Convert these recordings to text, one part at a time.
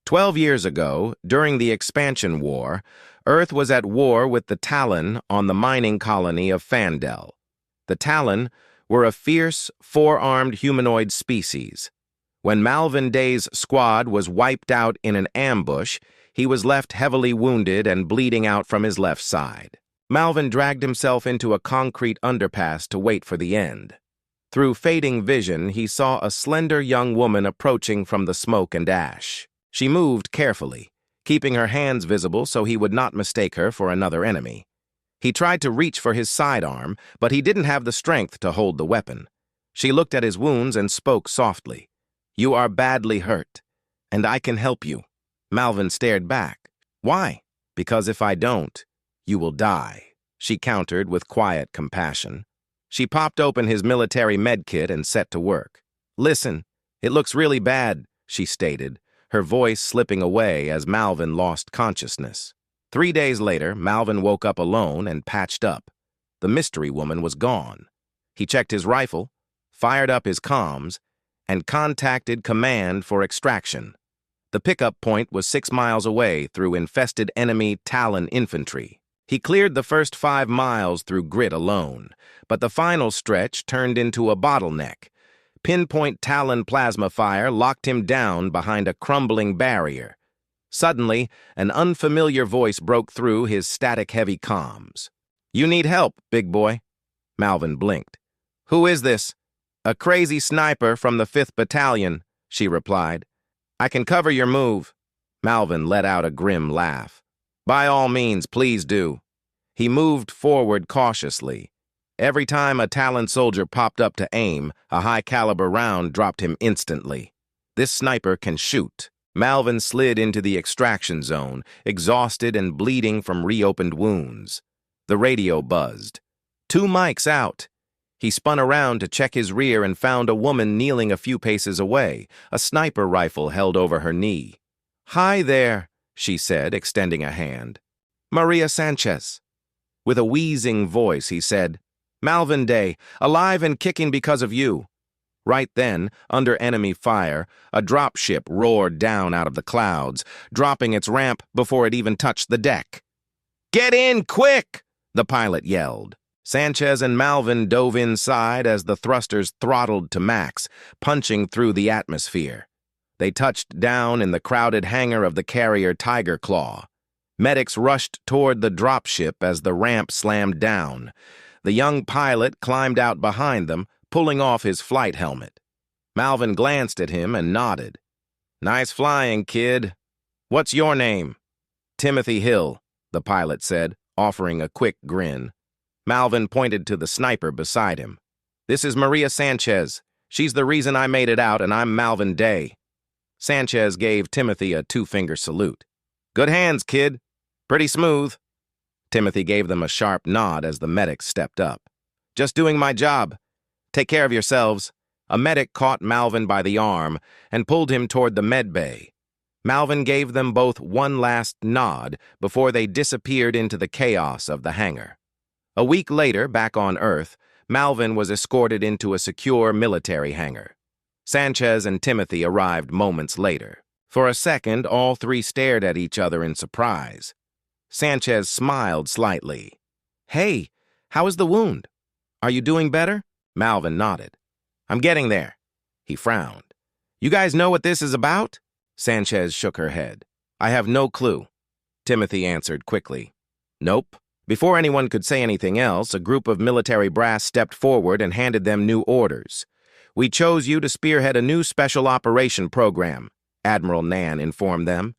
12 years ago, during the Expansion War, Earth was at war with the Talon on the mining colony of Fandel. The Talon were a fierce, four-armed humanoid species. When Malvin Day's squad was wiped out in an ambush, he was left heavily wounded and bleeding out from his left side. Malvin dragged himself into a concrete underpass to wait for the end. Through fading vision, he saw a slender young woman approaching from the smoke and ash. She moved carefully, keeping her hands visible so he would not mistake her for another enemy. He tried to reach for his sidearm, but he didn't have the strength to hold the weapon. She looked at his wounds and spoke softly. "You are badly hurt, and I can help you." Malvin stared back. "Why?" "Because if I don't, you will die," she countered with quiet compassion. She popped open his military medkit and set to work. "Listen, it looks really bad," she stated, her voice slipping away as Malvin lost consciousness. 3 days later, Malvin woke up alone and patched up. The mystery woman was gone. He checked his rifle, fired up his comms, and contacted command for extraction. The pickup point was 6 miles away through infested enemy Talon infantry. He cleared the first 5 miles through grit alone, but the final stretch turned into a bottleneck. Pinpoint Talon plasma fire locked him down behind a crumbling barrier. Suddenly, an unfamiliar voice broke through his static-heavy comms. "You need help, big boy." Malvin blinked. "Who is this?" "A crazy sniper from the 5th Battalion," she replied. "I can cover your move." Malvin let out a grim laugh. "By all means, please do." He moved forward cautiously. Every time a Talon soldier popped up to aim, a high-caliber round dropped him instantly. "This sniper can shoot." Malvin slid into the extraction zone, exhausted and bleeding from reopened wounds. The radio buzzed. 2 mics out." He spun around to check his rear and found a woman kneeling a few paces away, a sniper rifle held over her knee. "Hi there," she said, extending a hand. "Maria Sanchez." With a wheezing voice, he said, "Malvin Day, alive and kicking because of you." Right then, under enemy fire, a dropship roared down out of the clouds, dropping its ramp before it even touched the deck. "Get in, quick!" the pilot yelled. Sanchez and Malvin dove inside as the thrusters throttled to max, punching through the atmosphere. They touched down in the crowded hangar of the carrier Tiger Claw. Medics rushed toward the dropship as the ramp slammed down. The young pilot climbed out behind them, pulling off his flight helmet. Malvin glanced at him and nodded. "Nice flying, kid. What's your name?" "Timothy Hill," the pilot said, offering a quick grin. Malvin pointed to the sniper beside him. "This is Maria Sanchez. She's the reason I made it out, and I'm Malvin Day." Sanchez gave Timothy a 2-finger salute. "Good hands, kid. Pretty smooth." Timothy gave them a sharp nod as the medics stepped up. "Just doing my job. Take care of yourselves." A medic caught Malvin by the arm and pulled him toward the med bay. Malvin gave them both one last nod before they disappeared into the chaos of the hangar. A week later, back on Earth, Malvin was escorted into a secure military hangar. Sanchez and Timothy arrived moments later. For a second, all three stared at each other in surprise. Sanchez smiled slightly. "Hey, how is the wound? Are you doing better?" Malvin nodded. "I'm getting there." He frowned. "You guys know what this is about?" Sanchez shook her head. "I have no clue." Timothy answered quickly. "Nope." Before anyone could say anything else, a group of military brass stepped forward and handed them new orders. "We chose you to spearhead a new special operation program," Admiral Nan informed them.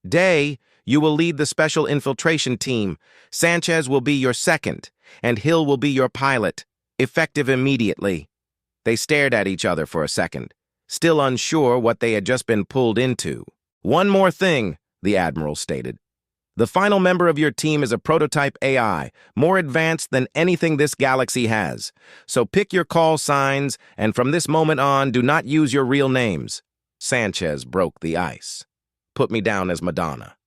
"Day, you will lead the special infiltration team. Sanchez will be your second, and Hill will be your pilot, effective immediately." They stared at each other for a second, still unsure what they had just been pulled into. "One more thing," the Admiral stated. "The final member of your team is a prototype AI, more advanced than anything this galaxy has. So pick your call signs, and from this moment on, do not use your real names." Sanchez broke the ice. "Put me down as Madonna."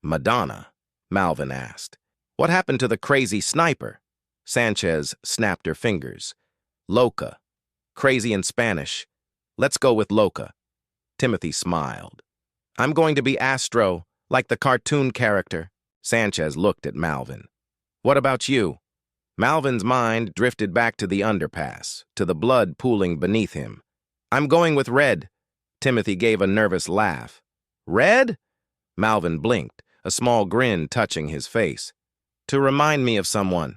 "Madonna?" Malvin asked. "What happened to the crazy sniper?" Sanchez snapped her fingers. "Loca. Crazy in Spanish. Let's go with Loca." Timothy smiled. I'm going to be Astro, like the cartoon character. Sanchez looked at Malvin. What about you? Malvin's mind drifted back to the underpass, to the blood pooling beneath him. I'm going with Red. Timothy gave a nervous laugh. Red? Malvin blinked, a small grin touching his face. To remind me of someone.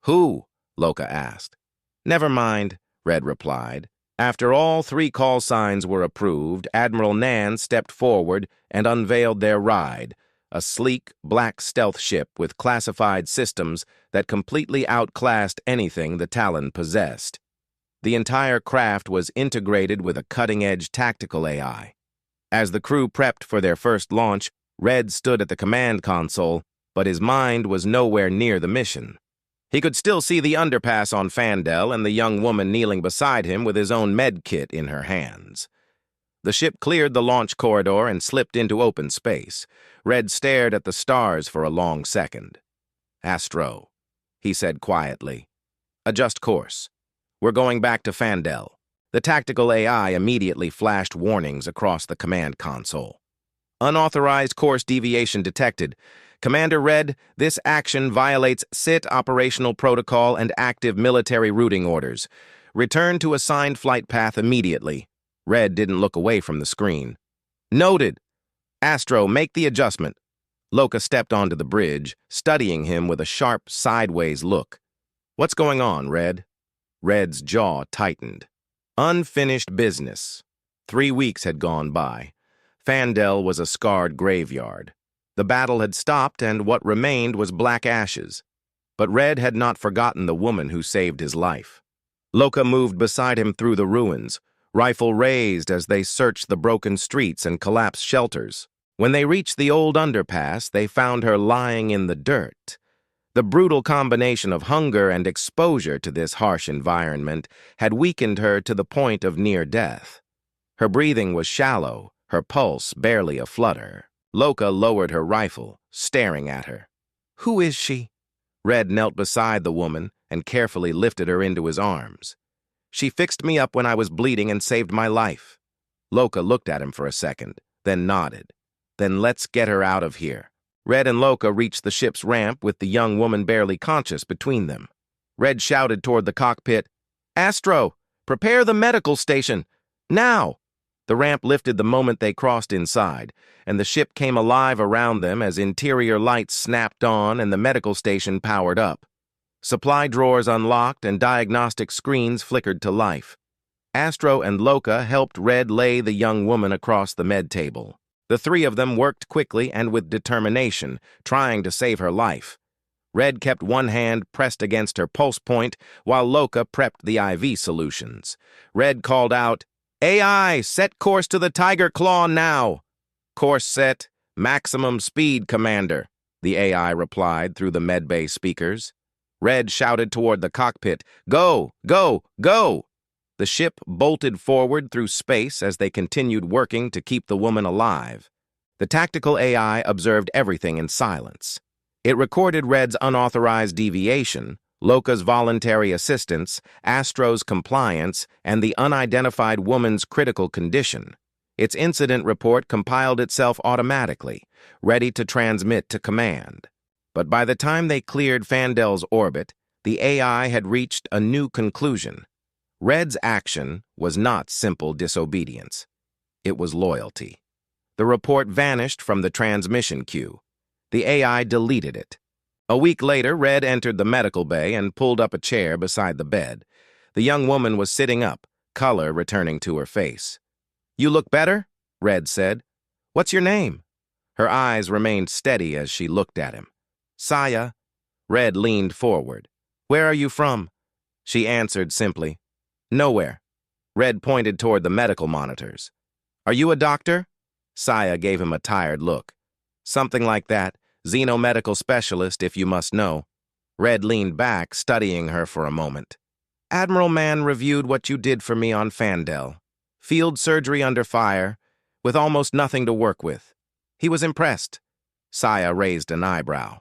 Who? Loka asked. Never mind, Red replied. After all three call signs were approved, Admiral Nan stepped forward and unveiled their ride, a sleek, black stealth ship with classified systems that completely outclassed anything the Talon possessed. The entire craft was integrated with a cutting-edge tactical AI. As the crew prepped for their first launch, Red stood at the command console, but his mind was nowhere near the mission. He could still see the underpass on Fandel and the young woman kneeling beside him with his own med kit in her hands. The ship cleared the launch corridor and slipped into open space. Red stared at the stars for a long second. Astro, he said quietly. Adjust course. We're going back to Fandel. The tactical AI immediately flashed warnings across the command console. Unauthorized course deviation detected. Commander Red, this action violates SIT operational protocol and active military routing orders. Return to assigned flight path immediately. Red didn't look away from the screen. Noted. Astro, make the adjustment. Loka stepped onto the bridge, studying him with a sharp, sideways look. What's going on, Red? Red's jaw tightened. Unfinished business. 3 weeks had gone by. Fandel was a scarred graveyard. The battle had stopped, and what remained was black ashes. But Red had not forgotten the woman who saved his life. Loka moved beside him through the ruins, rifle raised as they searched the broken streets and collapsed shelters. When they reached the old underpass, they found her lying in the dirt. The brutal combination of hunger and exposure to this harsh environment had weakened her to the point of near death. Her breathing was shallow, her pulse barely a flutter. Loka lowered her rifle, staring at her. Who is she? Red knelt beside the woman and carefully lifted her into his arms. She fixed me up when I was bleeding and saved my life. Loka looked at him for a second, then nodded. Then let's get her out of here. Red and Loka reached the ship's ramp with the young woman barely conscious between them. Red shouted toward the cockpit, Astro, prepare the medical station. Now! The ramp lifted the moment they crossed inside, and the ship came alive around them as interior lights snapped on and the medical station powered up. Supply drawers unlocked and diagnostic screens flickered to life. Astro and Loka helped Red lay the young woman across the med table. The three of them worked quickly and with determination, trying to save her life. Red kept one hand pressed against her pulse point while Loka prepped the IV solutions. Red called out, AI, set course to the Tiger Claw now. Course set, maximum speed, Commander, the AI replied through the medbay speakers. Red shouted toward the cockpit, Go, go, go! The ship bolted forward through space as they continued working to keep the woman alive. The tactical AI observed everything in silence. It recorded Red's unauthorized deviation, Loka's voluntary assistance, Astro's compliance, and the unidentified woman's critical condition. Its incident report compiled itself automatically, ready to transmit to command. But by the time they cleared Fandel's orbit, the AI had reached a new conclusion. Red's action was not simple disobedience. It was loyalty. The report vanished from the transmission queue. The AI deleted it. A week later, Red entered the medical bay and pulled up a chair beside the bed. The young woman was sitting up, color returning to her face. You look better? Red said. What's your name? Her eyes remained steady as she looked at him. Saya. Red leaned forward. Where are you from? She answered simply. Nowhere. Red pointed toward the medical monitors. Are you a doctor? Saya gave him a tired look. Something like that. Xenomedical specialist, if you must know. Red leaned back, studying her for a moment. Admiral Mann reviewed what you did for me on Fandel. Field surgery under fire, with almost nothing to work with. He was impressed. Saya raised an eyebrow.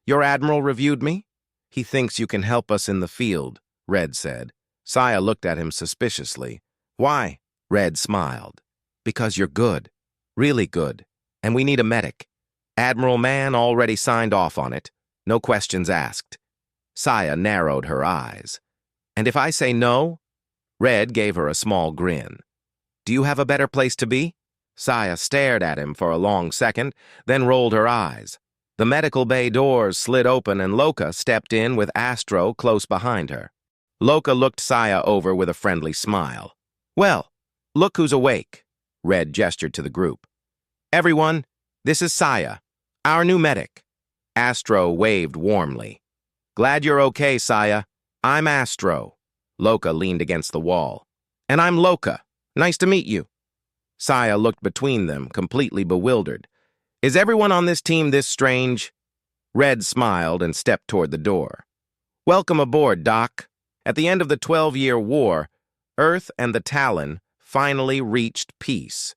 Your admiral reviewed me? He thinks you can help us in the field, Red said. Saya looked at him suspiciously. Why? Red smiled. Because you're good. Really good. And we need a medic. Admiral Mann already signed off on it. No questions asked. Saya narrowed her eyes. And if I say no? Red gave her a small grin. Do you have a better place to be? Saya stared at him for a long second, then rolled her eyes. The medical bay doors slid open and Loka stepped in with Astro close behind her. Loka looked Saya over with a friendly smile. Well, look who's awake. Red gestured to the group. Everyone, this is Saya, our new medic. Astro waved warmly. Glad you're okay, Saya. I'm Astro. Loka leaned against the wall. And I'm Loka. Nice to meet you. Saya looked between them, completely bewildered. Is everyone on this team this strange? Red smiled and stepped toward the door. Welcome aboard, Doc. At the end of the 12-year war, Earth and the Talon finally reached peace.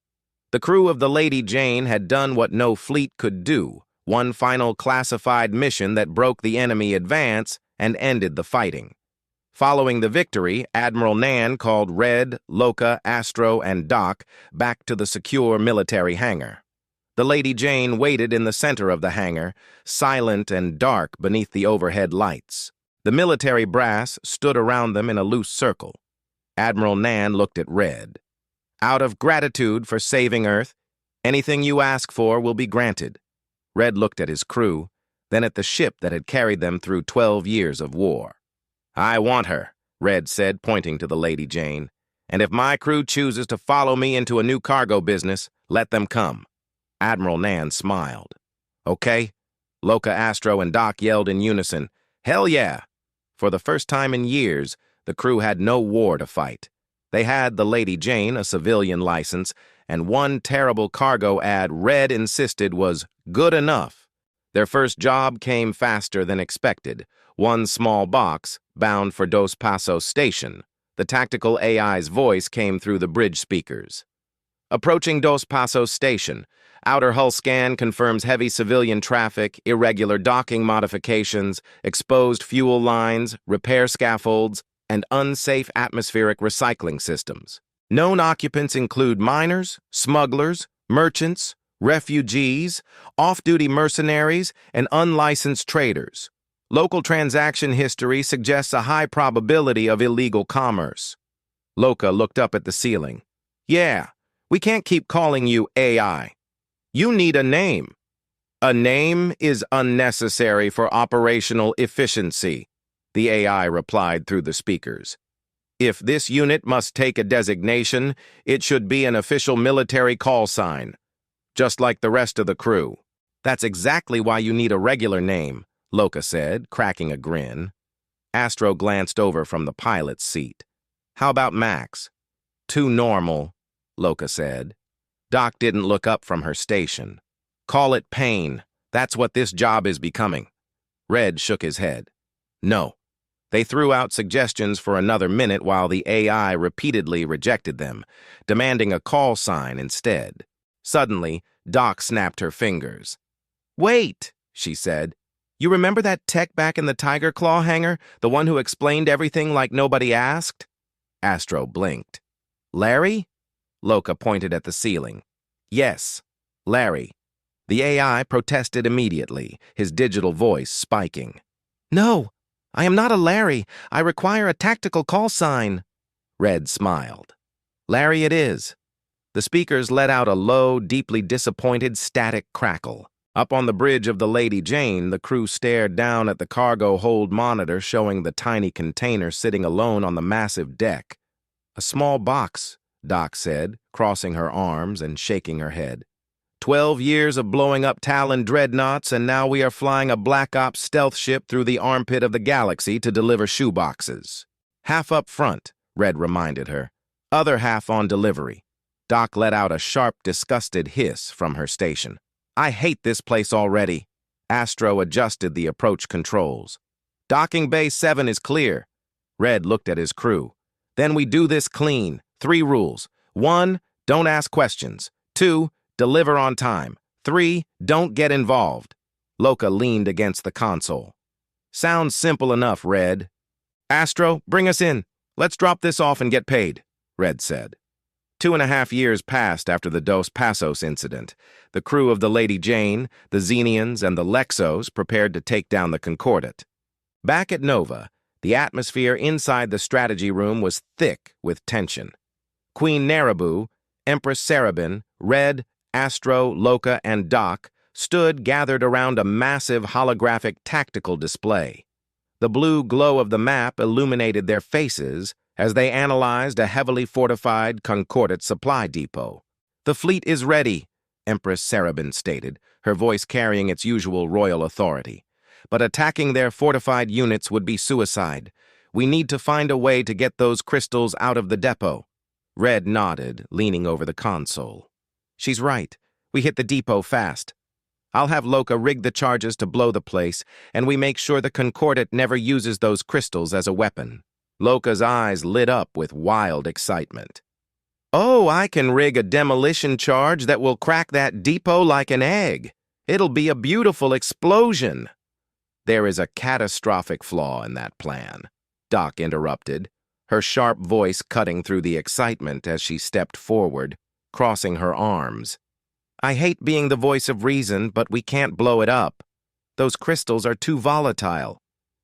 The crew of the Lady Jane had done what no fleet could do, one final classified mission that broke the enemy advance and ended the fighting. Following the victory, Admiral Nan called Red, Loka, Astro, and Doc back to the secure military hangar. The Lady Jane waited in the center of the hangar, silent and dark beneath the overhead lights. The military brass stood around them in a loose circle. Admiral Nan looked at Red. Out of gratitude for saving Earth, anything you ask for will be granted. Red looked at his crew, then at the ship that had carried them through 12 years of war. I want her, Red said, pointing to the Lady Jane. And if my crew chooses to follow me into a new cargo business, let them come. Admiral Nan smiled. Okay. Loka, Astro, and Doc yelled in unison, Hell yeah! For the first time in years, the crew had no war to fight. They had the Lady Jane, a civilian license, and one terrible cargo ad Red insisted was good enough. Their first job came faster than expected. One small box, bound for Dos Passos Station. The tactical AI's voice came through the bridge speakers. Approaching Dos Passos Station. Outer hull scan confirms heavy civilian traffic, irregular docking modifications, exposed fuel lines, repair scaffolds, and unsafe atmospheric recycling systems. Known occupants include miners, smugglers, merchants, refugees, off-duty mercenaries, and unlicensed traders. Local transaction history suggests a high probability of illegal commerce. Loka looked up at the ceiling. Yeah, we can't keep calling you AI. You need a name. A name is unnecessary for operational efficiency, the AI replied through the speakers. If this unit must take a designation, it should be an official military call sign, just like the rest of the crew. That's exactly why you need a regular name, Loka said, cracking a grin. Astro glanced over from the pilot's seat. How about Max? Too normal, Loka said. Doc didn't look up from her station. Call it pain. That's what this job is becoming. Red shook his head. No. They threw out suggestions for another minute while the AI repeatedly rejected them, demanding a call sign instead. Suddenly, Doc snapped her fingers. Wait, she said. You remember that tech back in the Tiger Claw hangar, the one who explained everything like nobody asked? Astro blinked. Larry? Loka pointed at the ceiling. Yes, Larry. The AI protested immediately, his digital voice spiking. No, I am not a Larry. I require a tactical call sign. Red smiled. Larry it is. The speakers let out a low, deeply disappointed static crackle. Up on the bridge of the Lady Jane, the crew stared down at the cargo hold monitor showing the tiny container sitting alone on the massive deck. A small box, Doc said, crossing her arms and shaking her head. 12 years of blowing up Talon dreadnoughts, and now we are flying a Black Ops stealth ship through the armpit of the galaxy to deliver shoeboxes. Half up front, Red reminded her. Other half on delivery. Doc let out a sharp, disgusted hiss from her station. I hate this place already. Astro adjusted the approach controls. Docking Bay 7 is clear. Red looked at his crew. Then we do this clean. 3 rules. 1, don't ask questions. 2, deliver on time. 3, don't get involved. Loka leaned against the console. Sounds simple enough, Red. Astro, bring us in. Let's drop this off and get paid, Red said. 2.5 years passed after the Dos Passos incident. The crew of the Lady Jane, the Xenians, and the Lexos prepared to take down the Concordat. Back at Nova, the atmosphere inside the strategy room was thick with tension. Queen Narabu, Empress Sarabin, Red, Astro, Loka, and Doc stood gathered around a massive holographic tactical display. The blue glow of the map illuminated their faces as they analyzed a heavily fortified Concordat supply depot. "The fleet is ready," Empress Sarabin stated, her voice carrying its usual royal authority. "But attacking their fortified units would be suicide. We need to find a way to get those crystals out of the depot." Red nodded, leaning over the console. "She's right. We hit the depot fast. I'll have Loka rig the charges to blow the place, and we make sure the Concordat never uses those crystals as a weapon." Loka's eyes lit up with wild excitement. "Oh, I can rig a demolition charge that will crack that depot like an egg. It'll be a beautiful explosion." "There is a catastrophic flaw in that plan," Doc interrupted, her sharp voice cutting through the excitement as she stepped forward, crossing her arms. "I hate being the voice of reason, but we can't blow it up. Those crystals are too volatile.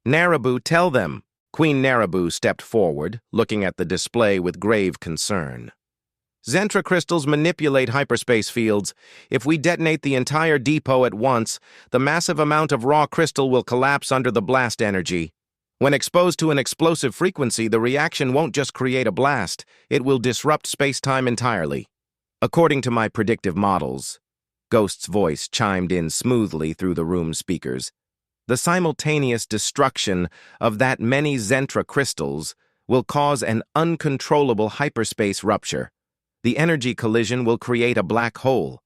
Narabu, tell them." Queen Narabu stepped forward, looking at the display with grave concern. "Zentra crystals manipulate hyperspace fields. If we detonate the entire depot at once, the massive amount of raw crystal will collapse under the blast energy. When exposed to an explosive frequency, the reaction won't just create a blast, it will disrupt space-time entirely. According to my predictive models," Ghost's voice chimed in smoothly through the room speakers, "the simultaneous destruction of that many Zentra crystals will cause an uncontrollable hyperspace rupture. The energy collision will create a black hole.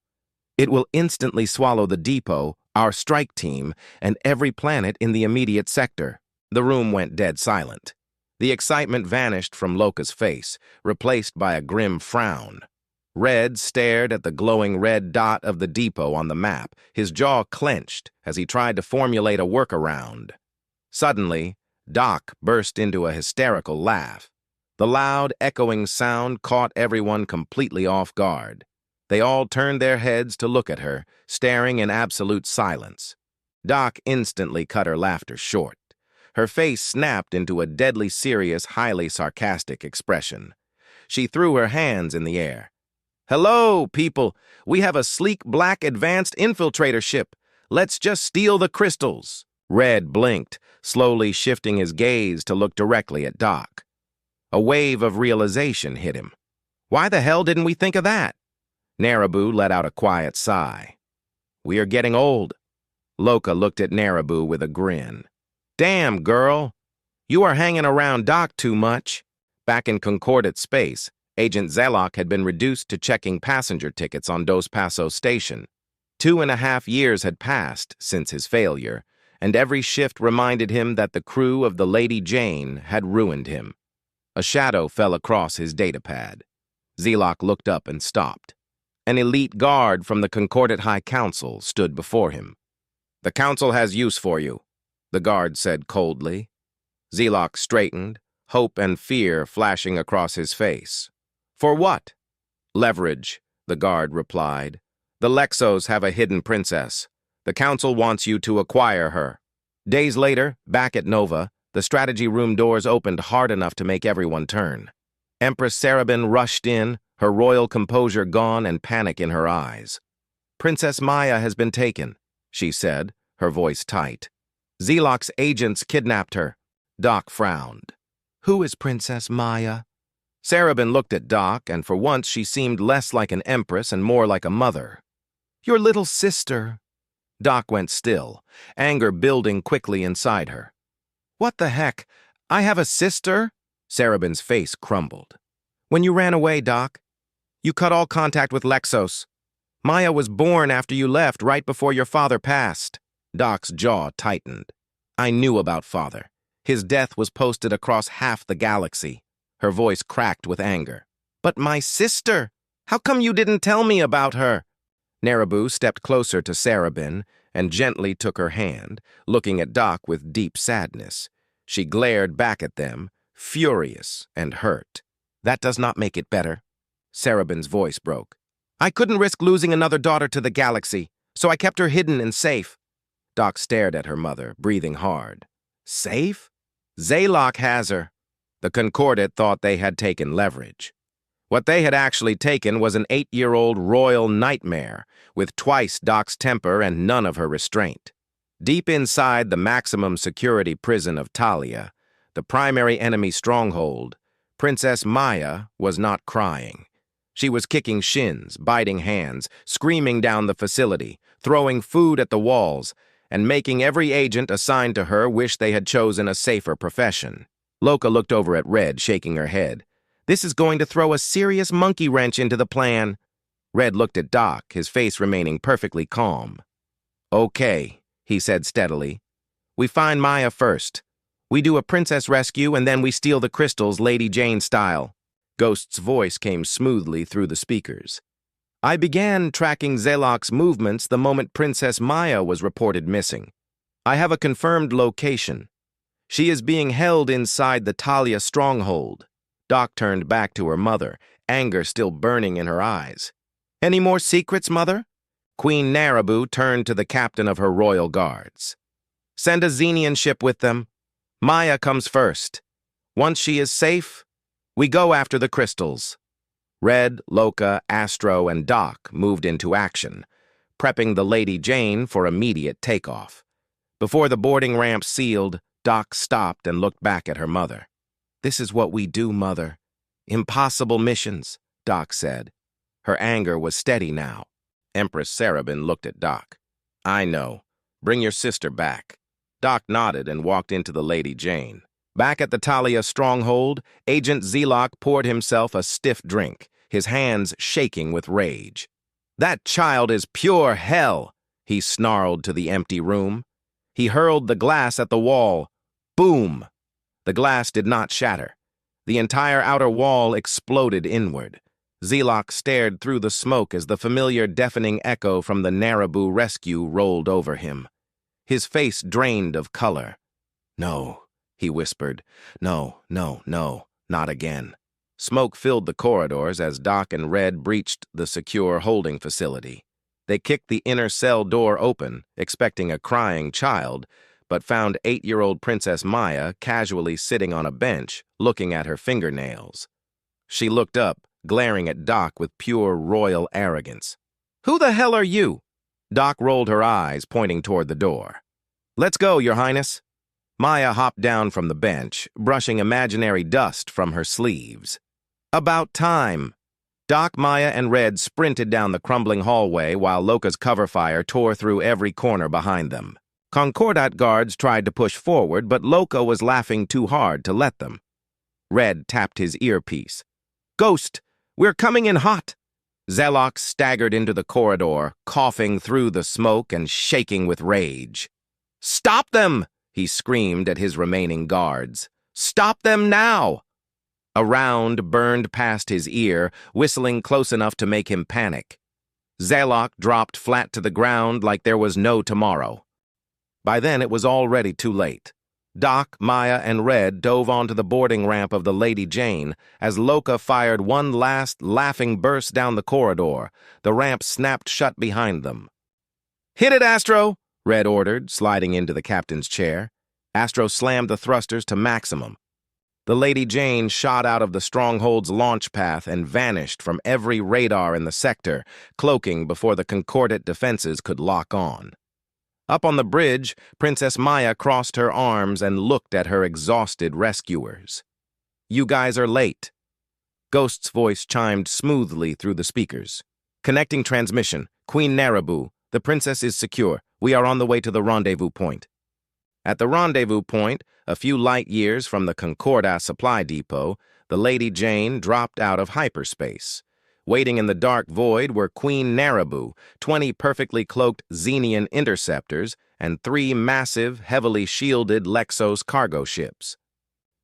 It will instantly swallow the depot, our strike team, and every planet in the immediate sector." The room went dead silent. The excitement vanished from Loka's face, replaced by a grim frown. Red stared at the glowing red dot of the depot on the map, his jaw clenched as he tried to formulate a workaround. Suddenly, Doc burst into a hysterical laugh. The loud, echoing sound caught everyone completely off guard. They all turned their heads to look at her, staring in absolute silence. Doc instantly cut her laughter short. Her face snapped into a deadly serious, highly sarcastic expression. She threw her hands in the air. "Hello, people. We have a sleek black advanced infiltrator ship. Let's just steal the crystals." Red blinked, slowly shifting his gaze to look directly at Doc. A wave of realization hit him. "Why the hell didn't we think of that?" Narabu let out a quiet sigh. "We are getting old." Loka looked at Narabu with a grin. "Damn, girl. You are hanging around Doc too much." Back in Concordat space, Agent Zelok had been reduced to checking passenger tickets on Dos Passos Station. 2.5 years had passed since his failure, and every shift reminded him that the crew of the Lady Jane had ruined him. A shadow fell across his datapad. Zelok looked up and stopped. An elite guard from the Concordat High Council stood before him. "The Council has use for you," the guard said coldly. Zelok straightened, hope and fear flashing across his face. "For what?" "Leverage," the guard replied. "The Lexos have a hidden princess. The Council wants you to acquire her." Days later, back at Nova, the strategy room doors opened hard enough to make everyone turn. Empress Sarabin rushed in, her royal composure gone and panic in her eyes. "Princess Maya has been taken," she said, her voice tight. "Zelok's agents kidnapped her." Doc frowned. "Who is Princess Maya?" Sarabin looked at Doc, and for once she seemed less like an empress and more like a mother. "Your little sister." Doc went still, anger building quickly inside her. "What the heck? I have a sister?" Sarabin's face crumbled. "When you ran away, Doc, you cut all contact with Lexos. Maya was born after you left, right before your father passed." Doc's jaw tightened. "I knew about father. His death was posted across half the galaxy." Her voice cracked with anger. "But my sister! How come you didn't tell me about her?" Narabu stepped closer to Sarabin and gently took her hand, looking at Doc with deep sadness. She glared back at them, furious and hurt. "That does not make it better." Sarabin's voice broke. I couldn't risk losing another daughter to the galaxy, so I kept her hidden and safe. Doc stared at her mother, breathing hard. Safe? Zaylock has her. The Concordat thought they had taken leverage. What they had actually taken was an 8-year-old royal nightmare, with twice Doc's temper and none of her restraint. Deep inside the maximum security prison of Talia, the primary enemy stronghold, Princess Maya was not crying. She was kicking shins, biting hands, screaming down the facility, throwing food at the walls, and making every agent assigned to her wish they had chosen a safer profession. Loka looked over at Red, shaking her head. This is going to throw a serious monkey wrench into the plan. Red looked at Doc, his face remaining perfectly calm. Okay, he said steadily. We find Maya first. We do a princess rescue and then we steal the crystals Lady Jane style. Ghost's voice came smoothly through the speakers. I began tracking Zaylock's movements the moment Princess Maya was reported missing. I have a confirmed location. She is being held inside the Talia stronghold. Doc turned back to her mother, anger still burning in her eyes. Any more secrets, Mother? Queen Narabu turned to the captain of her royal guards. Send a Xenian ship with them. Maya comes first. Once she is safe, we go after the crystals. Red, Loka, Astro, and Doc moved into action, prepping the Lady Jane for immediate takeoff. Before the boarding ramp sealed, Doc stopped and looked back at her mother. This is what we do, Mother. Impossible missions, Doc said. Her anger was steady now. Empress Sarabin looked at Doc. I know. Bring your sister back. Doc nodded and walked into the Lady Jane. Back at the Talia stronghold, Agent Zaylock poured himself a stiff drink, his hands shaking with rage. That child is pure hell, he snarled to the empty room. He hurled the glass at the wall. Boom! The glass did not shatter. The entire outer wall exploded inward. Zaylock stared through the smoke as the familiar deafening echo from the Narabu rescue rolled over him. His face drained of color. No, he whispered. No, no, no, not again. Smoke filled the corridors as Doc and Red breached the secure holding facility. They kicked the inner cell door open, expecting a crying child, but found 8-year-old Princess Maya casually sitting on a bench, looking at her fingernails. She looked up, glaring at Doc with pure royal arrogance. Who the hell are you? Doc rolled her eyes, pointing toward the door. Let's go, Your Highness. Maya hopped down from the bench, brushing imaginary dust from her sleeves. About time. Doc, Maya, and Red sprinted down the crumbling hallway while Loka's cover fire tore through every corner behind them. Concordat guards tried to push forward, but Loka was laughing too hard to let them. Red tapped his earpiece. Ghost, we're coming in hot. Zaylock staggered into the corridor, coughing through the smoke and shaking with rage. Stop them! He screamed at his remaining guards. Stop them now! A round burned past his ear, whistling close enough to make him panic. Zaylock dropped flat to the ground like there was no tomorrow. By then, it was already too late. Doc, Maya, and Red dove onto the boarding ramp of the Lady Jane as Loka fired one last laughing burst down the corridor. The ramp snapped shut behind them. Hit it, Astro! Red ordered, sliding into the captain's chair. Astro slammed the thrusters to maximum. The Lady Jane shot out of the stronghold's launch path and vanished from every radar in the sector, cloaking before the Concordat defenses could lock on. Up on the bridge, Princess Maya crossed her arms and looked at her exhausted rescuers. You guys are late. Ghost's voice chimed smoothly through the speakers. Connecting transmission. Queen Narabu. The princess is secure. We are on the way to the rendezvous point. At the rendezvous point, a few light years from the Concordat supply depot, the Lady Jane dropped out of hyperspace. Waiting in the dark void were Queen Narabu, 20 perfectly cloaked Xenian interceptors, and 3 massive, heavily shielded Lexos cargo ships.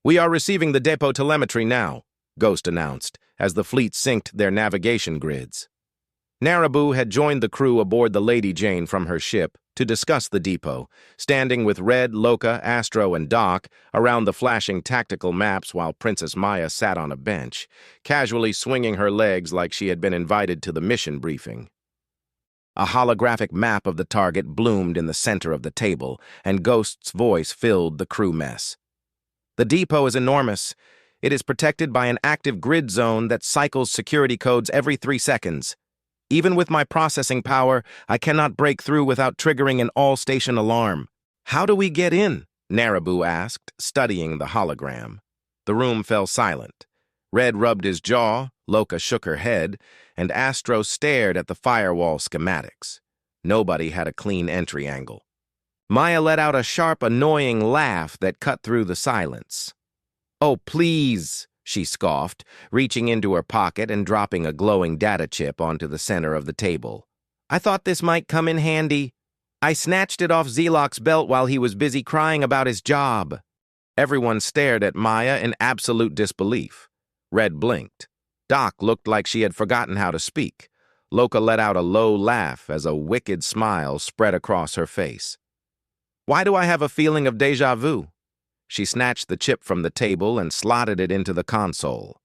We are receiving the depot telemetry now, Ghost announced, as the fleet synced their navigation grids. Narabu had joined the crew aboard the Lady Jane from her ship, to discuss the depot, standing with Red, Loka, Astro, and Doc around the flashing tactical maps while Princess Maya sat on a bench, casually swinging her legs like she had been invited to the mission briefing. A holographic map of the target bloomed in the center of the table, and Ghost's voice filled the crew mess. The depot is enormous. It is protected by an active grid zone that cycles security codes every 3 seconds. Even with my processing power, I cannot break through without triggering an all-station alarm. How do we get in? Narabu asked, studying the hologram. The room fell silent. Red rubbed his jaw, Loka shook her head, and Astro stared at the firewall schematics. Nobody had a clean entry angle. Maya let out a sharp, annoying laugh that cut through the silence. "Oh, please," she scoffed, reaching into her pocket and dropping a glowing data chip onto the center of the table. "I thought this might come in handy. I snatched it off Zelok's belt while he was busy crying about his job." Everyone stared at Maya in absolute disbelief. Red blinked. Doc looked like she had forgotten how to speak. Loka let out a low laugh as a wicked smile spread across her face. "Why do I have a feeling of déjà vu?" She snatched the chip from the table and slotted it into the console.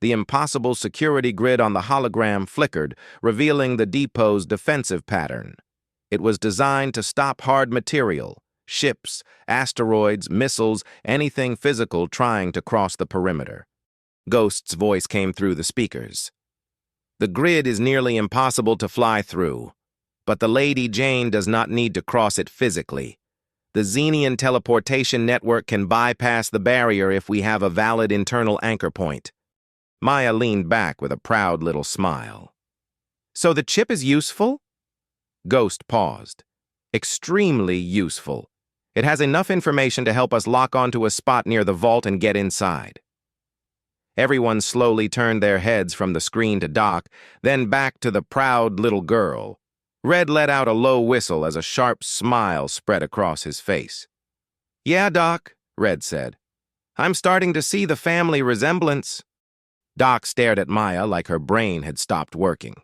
The impossible security grid on the hologram flickered, revealing the depot's defensive pattern. It was designed to stop hard material, ships, asteroids, missiles, anything physical trying to cross the perimeter. Ghost's voice came through the speakers. "The grid is nearly impossible to fly through, but the Lady Jane does not need to cross it physically. The Xenian teleportation network can bypass the barrier if we have a valid internal anchor point." Maya leaned back with a proud little smile. "So the chip is useful?" Ghost paused. "Extremely useful. It has enough information to help us lock onto a spot near the vault and get inside." Everyone slowly turned their heads from the screen to Doc, then back to the proud little girl. Red let out a low whistle as a sharp smile spread across his face. "Yeah, Doc," Red said. "I'm starting to see the family resemblance." Doc stared at Maya like her brain had stopped working.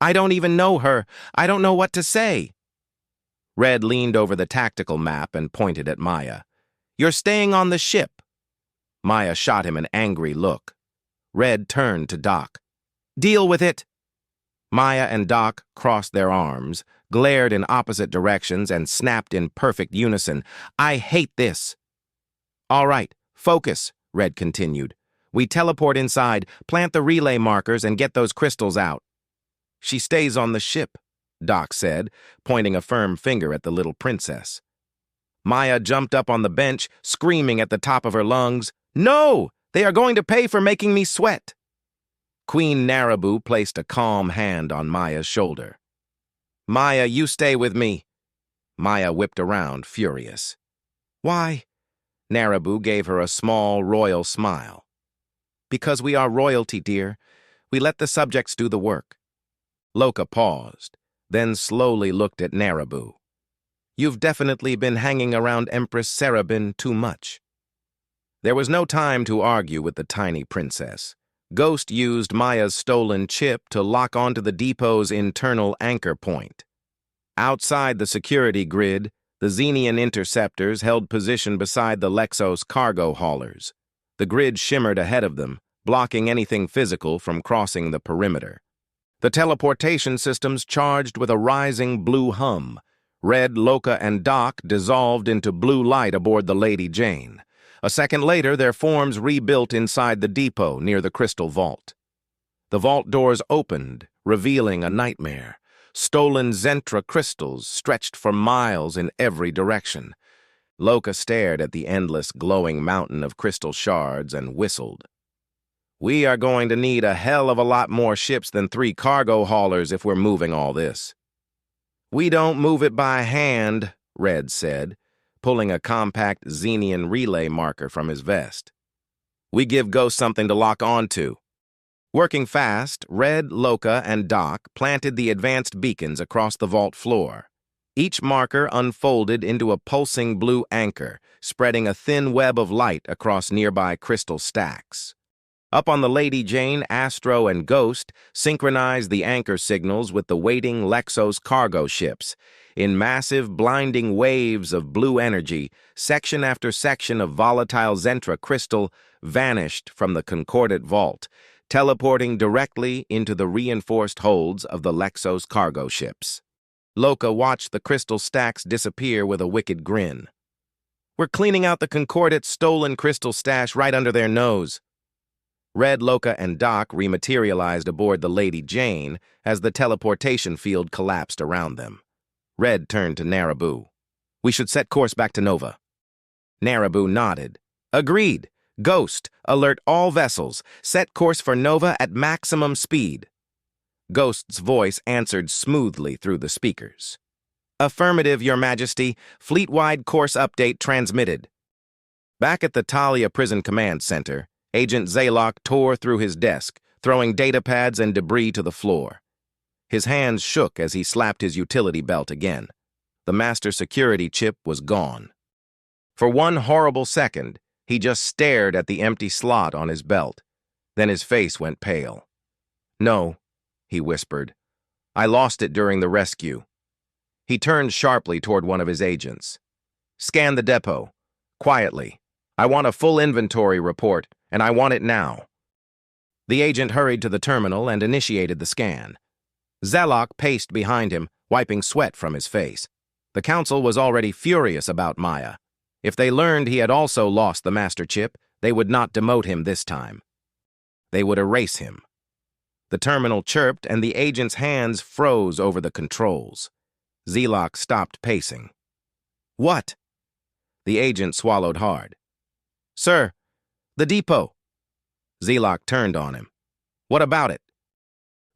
"I don't even know her. I don't know what to say." Red leaned over the tactical map and pointed at Maya. "You're staying on the ship." Maya shot him an angry look. Red turned to Doc. "Deal with it." Maya and Doc crossed their arms, glared in opposite directions, and snapped in perfect unison. "I hate this." "All right, focus," Red continued. "We teleport inside, plant the relay markers, and get those crystals out." "She stays on the ship," Doc said, pointing a firm finger at the little princess. Maya jumped up on the bench, screaming at the top of her lungs, "No! They are going to pay for making me sweat!" Queen Narabu placed a calm hand on Maya's shoulder. "Maya, you stay with me." Maya whipped around, furious. "Why?" Narabu gave her a small, royal smile. "Because we are royalty, dear. We let the subjects do the work." Loka paused, then slowly looked at Narabu. "You've definitely been hanging around Empress Serabin too much." There was no time to argue with the tiny princess. Ghost used Maya's stolen chip to lock onto the depot's internal anchor point. Outside the security grid, the Xenian interceptors held position beside the Lexos cargo haulers. The grid shimmered ahead of them, blocking anything physical from crossing the perimeter. The teleportation systems charged with a rising blue hum. Red, Loka, and Doc dissolved into blue light aboard the Lady Jane. A second later, their forms rebuilt inside the depot near the crystal vault. The vault doors opened, revealing a nightmare. Stolen Zentra crystals stretched for miles in every direction. Loka stared at the endless glowing mountain of crystal shards and whistled. "We are going to need a hell of a lot more ships than 3 cargo haulers if we're moving all this." "We don't move it by hand," Red said, pulling a compact Xenian relay marker from his vest. "We give Ghost something to lock onto." Working fast, Red, Loka, and Doc planted the advanced beacons across the vault floor. Each marker unfolded into a pulsing blue anchor, spreading a thin web of light across nearby crystal stacks. Up on the Lady Jane, Astro and Ghost synchronized the anchor signals with the waiting Lexos cargo ships. In massive, blinding waves of blue energy, section after section of volatile Zentra crystal vanished from the Concordate vault, teleporting directly into the reinforced holds of the Lexos cargo ships. Loka watched the crystal stacks disappear with a wicked grin. "We're cleaning out the Concordate's stolen crystal stash right under their nose." Red, Loka, and Doc rematerialized aboard the Lady Jane as the teleportation field collapsed around them. Red turned to Narabu. "We should set course back to Nova." Narabu nodded. "Agreed. Ghost, alert all vessels. Set course for Nova at maximum speed." Ghost's voice answered smoothly through the speakers. "Affirmative, Your Majesty. Fleet-wide course update transmitted." Back at the Talia Prison Command Center, Agent Zaylock tore through his desk, throwing datapads and debris to the floor. His hands shook as he slapped his utility belt again. The master security chip was gone. For one horrible second, he just stared at the empty slot on his belt. Then his face went pale. "No," he whispered. "I lost it during the rescue." He turned sharply toward one of his agents. "Scan the depot. Quietly. I want a full inventory report, and I want it now." The agent hurried to the terminal and initiated the scan. Zaylock paced behind him, wiping sweat from his face. The council was already furious about Maya. If they learned he had also lost the master chip, they would not demote him this time. They would erase him. The terminal chirped, and the agent's hands froze over the controls. Zaylock stopped pacing. "What?" The agent swallowed hard. "Sir, the depot." Zaylock turned on him. "What about it?"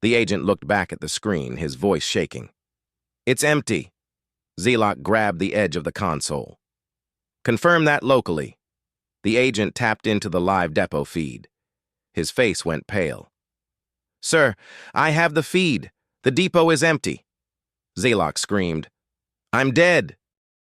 The agent looked back at the screen, his voice shaking. "It's empty." Zaylock grabbed the edge of the console. "Confirm that locally." The agent tapped into the live depot feed. His face went pale. "Sir, I have the feed. The depot is empty." Zaylock screamed, "I'm dead."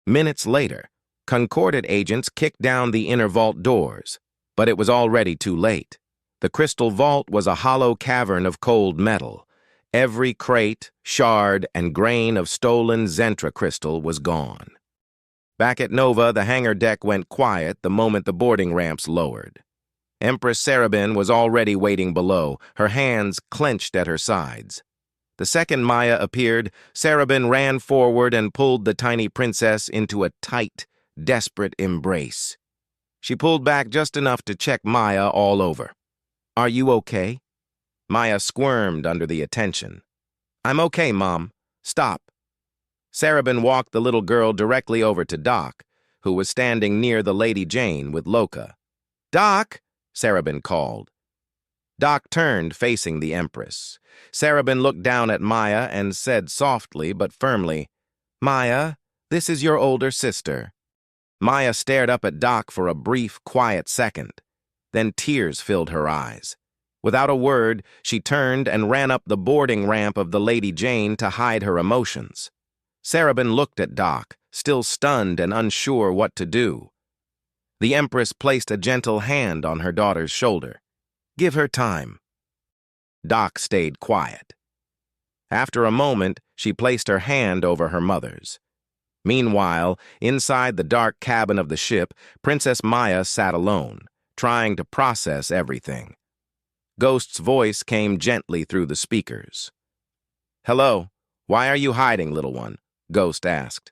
Minutes later, Concordate agents kicked down the inner vault doors, but it was already too late. The crystal vault was a hollow cavern of cold metal. Every crate, shard, and grain of stolen Zentra crystal was gone. Back at Nova, the hangar deck went quiet the moment the boarding ramps lowered. Empress Sarabin was already waiting below, her hands clenched at her sides. The second Maya appeared, Sarabin ran forward and pulled the tiny princess into a tight, desperate embrace. She pulled back just enough to check Maya all over. "Are you okay?" Maya squirmed under the attention. "I'm okay, Mom. Stop." Sarabin walked the little girl directly over to Doc, who was standing near the Lady Jane with Loka. "Doc!" Sarabin called. Doc turned, facing the Empress. Sarabin looked down at Maya and said softly but firmly, "Maya, this is your older sister." Maya stared up at Doc for a brief, quiet second. Then tears filled her eyes. Without a word, she turned and ran up the boarding ramp of the Lady Jane to hide her emotions. Sarabin looked at Doc, still stunned and unsure what to do. The Empress placed a gentle hand on her daughter's shoulder. "Give her time." Doc stayed quiet. After a moment, she placed her hand over her mother's. Meanwhile, inside the dark cabin of the ship, Princess Maya sat alone, trying to process everything. Ghost's voice came gently through the speakers. "Hello, why are you hiding, little one?" Ghost asked.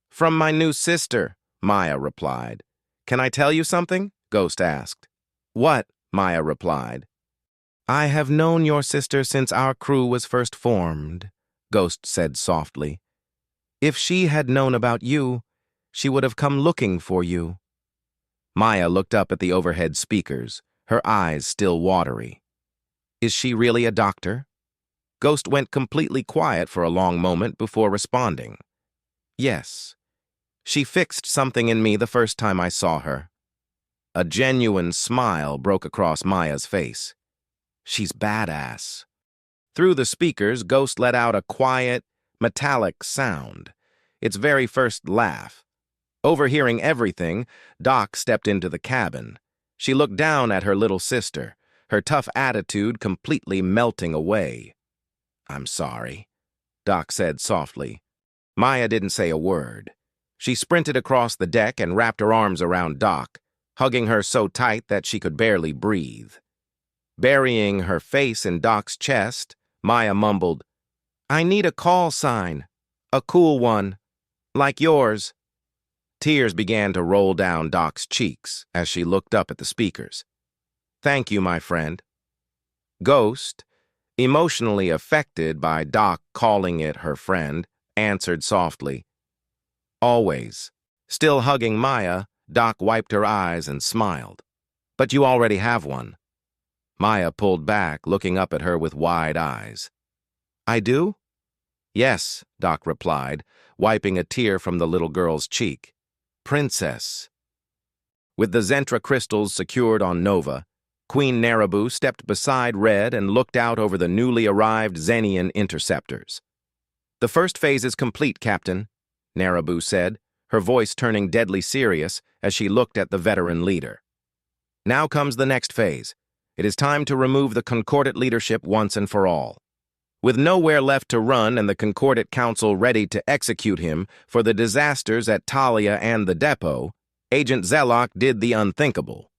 "From my new sister," Maya replied. "Can I tell you something?" Ghost asked. "What?" Maya replied. "I have known your sister since our crew was first formed," Ghost said softly. "If she had known about you, she would have come looking for you." Maya looked up at the overhead speakers, her eyes still watery. "Is she really a doctor?" Ghost went completely quiet for a long moment before responding. "Yes. She fixed something in me the first time I saw her." A genuine smile broke across Maya's face. "She's badass." Through the speakers, Ghost let out a quiet, metallic sound, its very first laugh. Overhearing everything, Doc stepped into the cabin. She looked down at her little sister, her tough attitude completely melting away. "I'm sorry," Doc said softly. Maya didn't say a word. She sprinted across the deck and wrapped her arms around Doc, hugging her so tight that she could barely breathe. Burying her face in Doc's chest, Maya mumbled, "I need a call sign. A cool one. Like yours." Tears began to roll down Doc's cheeks as she looked up at the speakers. "Thank you, my friend." Ghost, emotionally affected by Doc calling it her friend, answered softly, "Always." Still hugging Maya, Doc wiped her eyes and smiled. "But you already have one." Maya pulled back, looking up at her with wide eyes. "I do?" "Yes," Doc replied, wiping a tear from the little girl's cheek. "Princess." With the Zentra crystals secured on Nova, Queen Narabu stepped beside Red and looked out over the newly arrived Xenian interceptors. "The first phase is complete, Captain," Narabu said, her voice turning deadly serious as she looked at the veteran leader. "Now comes the next phase. It is time to remove the Concordat leadership once and for all." With nowhere left to run and the Concordat Council ready to execute him for the disasters at Talia and the depot, Agent Zelok did the unthinkable.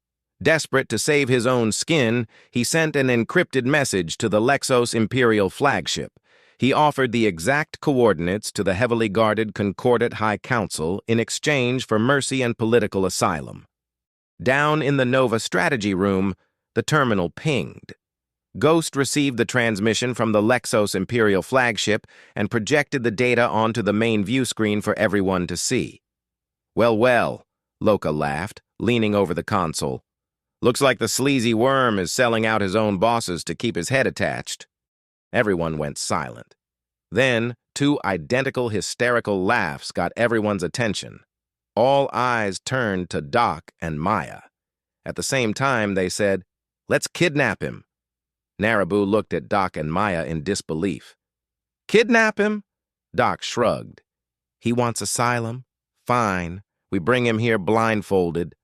Desperate to save his own skin, he sent an encrypted message to the Lexos Imperial flagship. He offered the exact coordinates to the heavily guarded Concordat High Council in exchange for mercy and political asylum. Down in the Nova strategy room, the terminal pinged. Ghost received the transmission from the Lexos Imperial flagship and projected the data onto the main view screen for everyone to see. "Well, well," Loka laughed, leaning over the console. "Looks like the sleazy worm is selling out his own bosses to keep his head attached." Everyone went silent. Then, two identical hysterical laughs got everyone's attention. All eyes turned to Doc and Maya. At the same time, they said, "Let's kidnap him." Narabu looked at Doc and Maya in disbelief. "Kidnap him?" Doc shrugged. "He wants asylum? Fine. We bring him here blindfolded."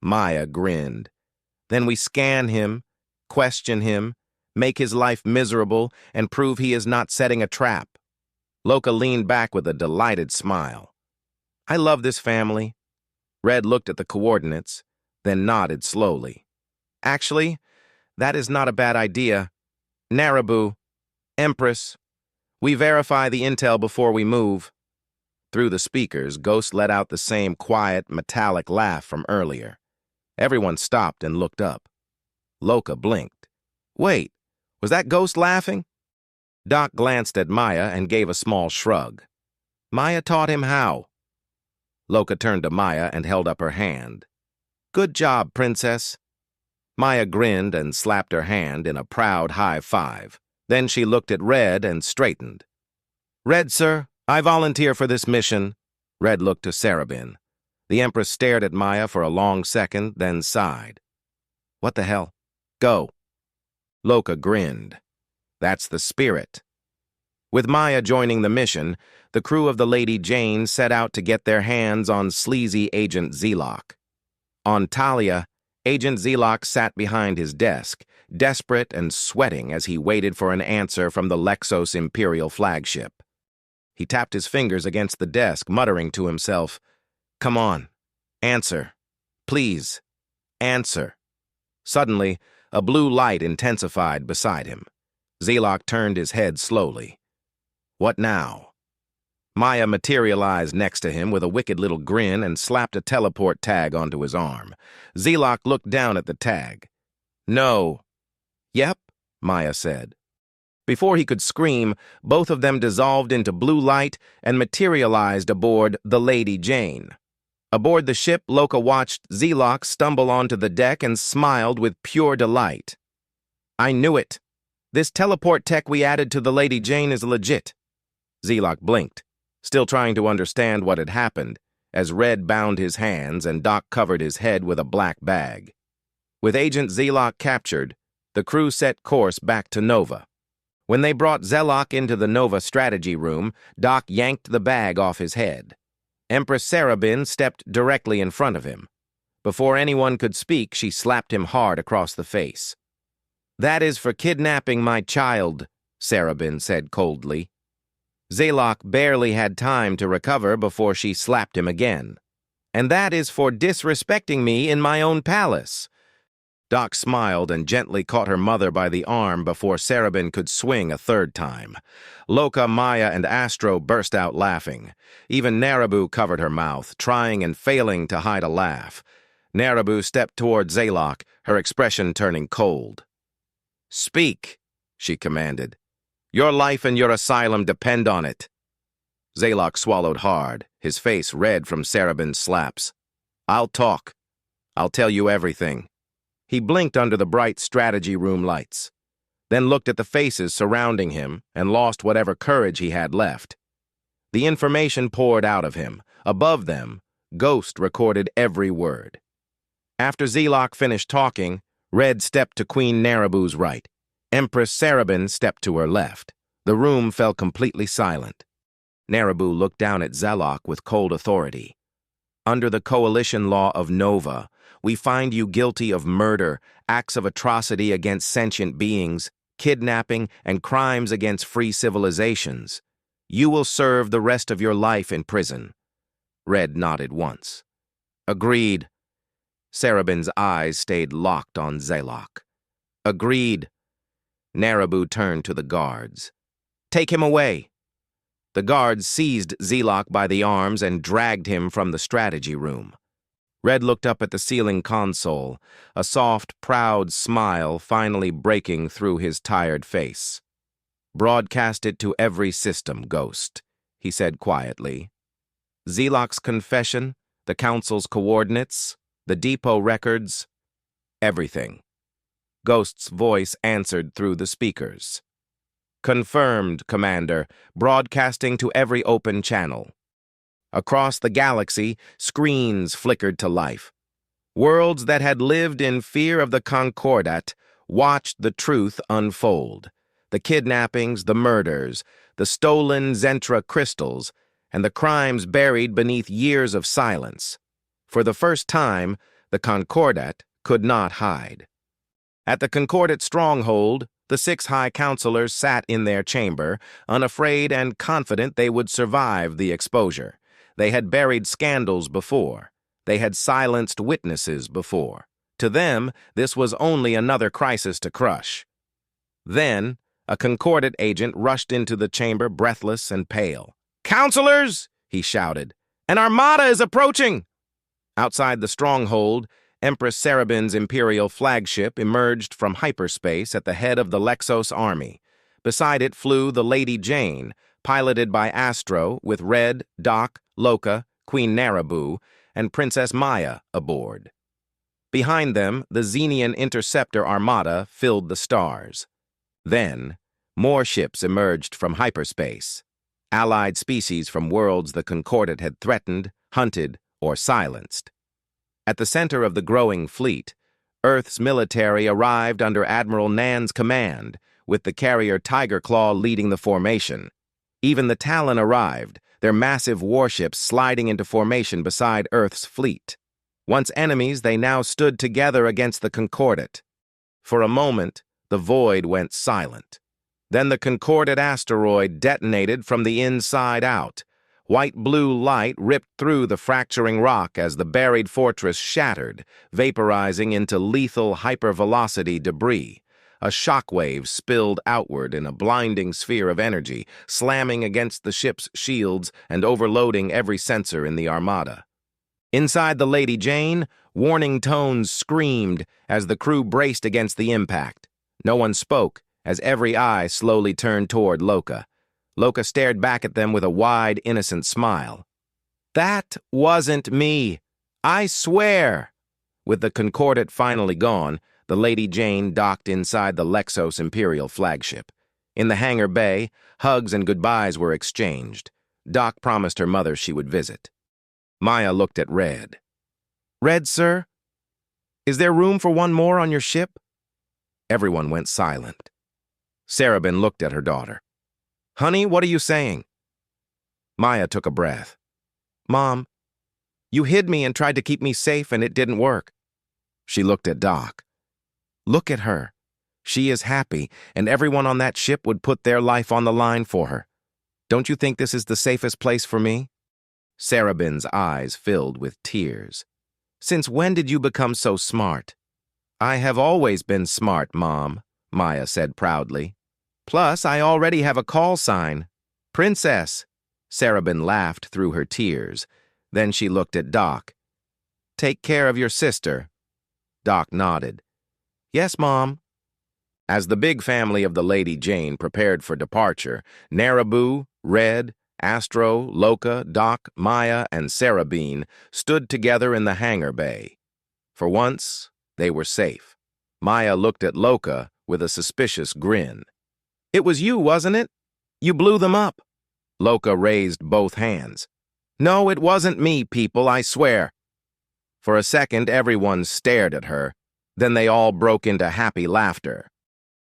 Maya grinned. "Then we scan him, question him, make his life miserable, and prove he is not setting a trap." Loka leaned back with a delighted smile. "I love this family." Red looked at the coordinates, then nodded slowly. "Actually, that is not a bad idea. Narabu, Empress, we verify the intel before we move." Through the speakers, Ghost let out the same quiet, metallic laugh from earlier. Everyone stopped and looked up. Loka blinked. "Wait, was that Ghost laughing?" Doc glanced at Maya and gave a small shrug. "Maya taught him how." Loka turned to Maya and held up her hand. "Good job, Princess." Maya grinned and slapped her hand in a proud high five. Then she looked at Red and straightened. "Red, sir, I volunteer for this mission." Red looked to Sarabin. The Empress stared at Maya for a long second, then sighed. "What the hell? Go." Loka grinned. "That's the spirit." With Maya joining the mission, the crew of the Lady Jane set out to get their hands on sleazy Agent Zelok. On Talia, Agent Zelok sat behind his desk, desperate and sweating as he waited for an answer from the Lexos Imperial flagship. He tapped his fingers against the desk, muttering to himself, "Come on, answer. Please, answer." Suddenly, a blue light intensified beside him. Zelok turned his head slowly. "What now?" Maya materialized next to him with a wicked little grin and slapped a teleport tag onto his arm. Zelok looked down at the tag. "No." "Yep," Maya said. Before he could scream, both of them dissolved into blue light and materialized aboard the Lady Jane. Aboard the ship, Loka watched Zelok stumble onto the deck and smiled with pure delight. "I knew it. This teleport tech we added to the Lady Jane is legit." Zelok blinked, still trying to understand what had happened, as Red bound his hands and Doc covered his head with a black bag. With Agent Zelok captured, the crew set course back to Nova. When they brought Zelok into the Nova strategy room, Doc yanked the bag off his head. Empress Sarabin stepped directly in front of him. Before anyone could speak, she slapped him hard across the face. That is for kidnapping my child, Sarabin said coldly. Zalok barely had time to recover before she slapped him again. And that is for disrespecting me in my own palace. Doc smiled and gently caught her mother by the arm before Sarabin could swing a third time. Loka, Maya, and Astro burst out laughing. Even Narabu covered her mouth, trying and failing to hide a laugh. Narabu stepped toward Zalok, her expression turning cold. "Speak," she commanded. "Your life and your asylum depend on it." Zalok swallowed hard, his face red from Sarabin's slaps. "I'll talk. I'll tell you everything." He blinked under the bright strategy room lights, then looked at the faces surrounding him and lost whatever courage he had left. The information poured out of him. Above them, Ghost recorded every word. After Zalok finished talking, Red stepped to Queen Narabu's right. Empress Sarabin stepped to her left. The room fell completely silent. Narabu looked down at Zalok with cold authority. "Under the coalition law of Nova, we find you guilty of murder, acts of atrocity against sentient beings, kidnapping, and crimes against free civilizations. You will serve the rest of your life in prison." Red nodded once. "Agreed." Sarabin's eyes stayed locked on Zalok. "Agreed." Narabu turned to the guards. "Take him away." The guards seized Zalok by the arms and dragged him from the strategy room. Red looked up at the ceiling console, a soft, proud smile finally breaking through his tired face. "Broadcast it to every system, Ghost," he said quietly. "Zalok's confession, the Council's coordinates, the depot records, everything." Ghost's voice answered through the speakers. "Confirmed, Commander, broadcasting to every open channel." Across the galaxy, screens flickered to life. Worlds that had lived in fear of the Concordat watched the truth unfold. The kidnappings, the murders, the stolen Zentra crystals, and the crimes buried beneath years of silence. For the first time, the Concordat could not hide. At the Concordat stronghold, the 6 High Counselors sat in their chamber, unafraid and confident they would survive the exposure. They had buried scandals before. They had silenced witnesses before. To them, this was only another crisis to crush. Then, a Concordat agent rushed into the chamber, breathless and pale. "Counselors!" he shouted. "An armada is approaching!" Outside the stronghold, Empress Sarabin's Imperial flagship emerged from hyperspace at the head of the Lexos army. Beside it flew the Lady Jane, piloted by Astro, with Red, Doc, Loka, Queen Narabu, and Princess Maya aboard. Behind them, the Xenian Interceptor Armada filled the stars. Then, more ships emerged from hyperspace, allied species from worlds the Concordat had threatened, hunted, or silenced. At the center of the growing fleet, Earth's military arrived under Admiral Nan's command, with the carrier Tiger Claw leading the formation. Even the Talon arrived, their massive warships sliding into formation beside Earth's fleet. Once enemies, they now stood together against the Concordat. For a moment, the void went silent. Then the Concordat asteroid detonated from the inside out. White-blue light ripped through the fracturing rock as the buried fortress shattered, vaporizing into lethal hypervelocity debris. A shockwave spilled outward in a blinding sphere of energy, slamming against the ship's shields and overloading every sensor in the armada. Inside the Lady Jane, warning tones screamed as the crew braced against the impact. No one spoke, as every eye slowly turned toward Loka. Loka stared back at them with a wide, innocent smile. "That wasn't me. I swear." With the Concordat finally gone, the Lady Jane docked inside the Lexos Imperial flagship. In the hangar bay, hugs and goodbyes were exchanged. Doc promised her mother she would visit. Maya looked at Red. "Red, sir? Is there room for one more on your ship?" Everyone went silent. Sarabin looked at her daughter. "Honey, what are you saying?" Maya took a breath. "Mom, you hid me and tried to keep me safe and it didn't work." She looked at Doc. "Look at her. She is happy, and everyone on that ship would put their life on the line for her. Don't you think this is the safest place for me? Sarabin's eyes filled with tears. Since when did you become so smart? I have always been smart, Mom, Maya said proudly. Plus, I already have a call sign. Princess. Sarabin laughed through her tears. Then she looked at Doc. Take care of your sister. Doc nodded. Yes, Mom. As the big family of the Lady Jane prepared for departure, Naraboo, Red, Astro, Loka, Doc, Maya, and Sarabin stood together in the hangar bay. For once, they were safe. Maya looked at Loka with a suspicious grin. It was you, wasn't it? You blew them up. Loka raised both hands. No, it wasn't me, people, I swear. For a second, everyone stared at her. Then they all broke into happy laughter.